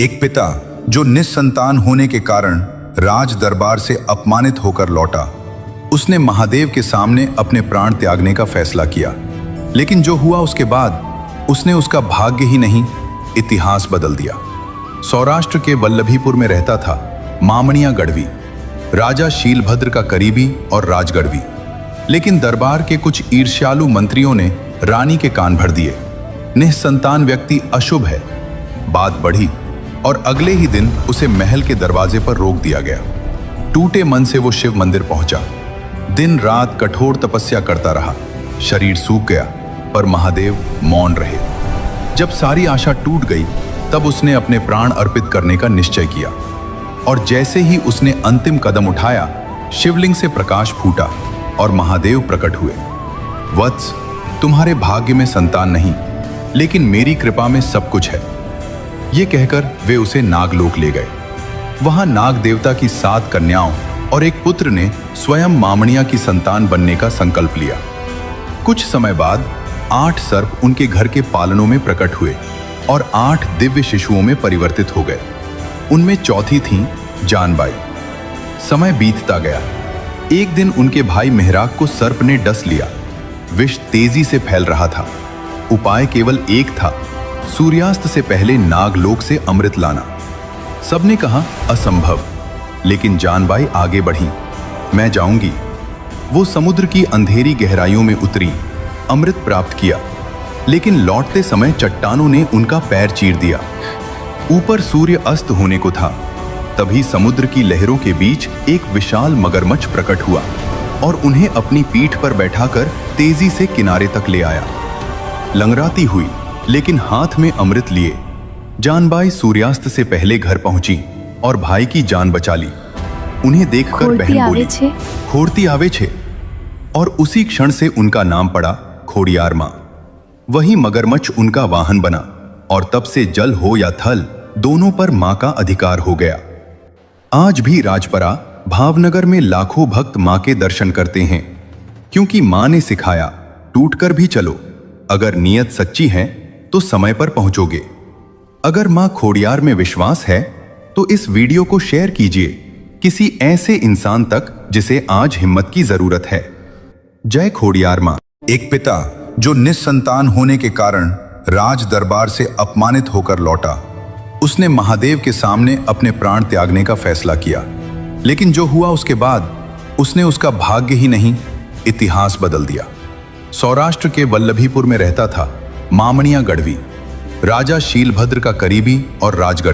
एक पिता जो निस्संतान होने के कारण राज दरबार से अपमानित होकर लौटा, उसने महादेव के सामने अपने प्राण त्यागने का फैसला किया। लेकिन जो हुआ उसके बाद उसने उसका भाग्य ही नहीं, इतिहास बदल दिया। सौराष्ट्र के वल्लभीपुर में रहता था मामणिया गढ़वी, राजा शीलभद्र का करीबी और राजगढ़वी। लेकिन दरबार के कुछ ईर्ष्यालु मंत्रियों ने रानी के कान भर दिए। निःसंतान व्यक्ति अशुभ है। बात बढ़ी और अगले ही दिन उसे महल के दरवाजे पर रोक दिया गया। टूटे मन से वो शिव मंदिर पहुंचा। दिन रात कठोर तपस्या करता रहा। शरीर सूख गया पर महादेव मौन रहे। जब सारी आशा टूट गई तब उसने अपने प्राण अर्पित करने का निश्चय किया। और जैसे ही उसने अंतिम कदम उठाया, शिवलिंग से प्रकाश फूटा और महादेव प्रकट हुए। वत्स, तुम्हारे भाग्य में संतान नहीं, लेकिन मेरी कृपा में सब कुछ है। ये कहकर वे उसे नागलोक ले गए। वहां नाग देवता की 7 कन्याओं और एक पुत्र ने स्वयं मामणिया की संतान बनने का संकल्प लिया। कुछ समय बाद 8 सर्प उनके घर के पालनों में प्रकट हुए और 8 दिव्य शिशुओं में परिवर्तित हो गए। उनमें चौथी थी जानबाई। समय बीतता गया। एक दिन उनके भाई मेहराग को सर्प ने डस लिया। विष तेजी से फैल रहा था। उपाय केवल एक था, सूर्यास्त से पहले नागलोक से अमृत लाना। सबने कहा असंभव, लेकिन जानबाई आगे बढ़ी। मैं जाऊंगी। वो समुद्र की अंधेरी गहराइयों में उतरी, अमृत प्राप्त किया। लेकिन लौटते समय चट्टानों ने उनका पैर चीर दिया। ऊपर सूर्य अस्त होने को था। तभी समुद्र की लहरों के बीच एक विशाल मगरमच्छ प्रकट हुआ और उन्हें अपनी पीठ पर बैठाकर तेजी से किनारे तक ले आया। लंगड़ाती हुई लेकिन हाथ में अमृत लिए, जानबाई सूर्यास्त से पहले घर पहुंची और भाई की जान बचा ली। उन्हें देखकर बहन बोली, खोड़ती आवे छे। और उसी क्षण से उनका नाम पड़ा खोड़ियार मां। वही मगरमच्छ उनका वाहन बना और तब से जल हो या थल, दोनों पर मां का अधिकार हो गया। आज भी राजपरा भावनगर में लाखों भक्त मां के दर्शन करते हैं, क्योंकि मां ने सिखाया, टूटकर भी चलो। अगर नीयत सच्ची है तो समय पर पहुंचोगे। अगर मां खोड़ियार में विश्वास है तो इस वीडियो को शेयर कीजिए किसी ऐसे इंसान तक जिसे आज हिम्मत की जरूरत है। जय खोड़ियार मां। एक पिता जो निस्संतान होने के कारण राज दरबार से अपमानित होकर लौटा, उसने महादेव के सामने अपने प्राण त्यागने का फैसला किया। लेकिन जो हुआ उसके बाद उसने उसका भाग्य ही नहीं, इतिहास बदल दिया। सौराष्ट्र के वल्लभीपुर में रहता था मामणिया गढ़वी, राजा शीलभद्र का करीबी और राजगढ़।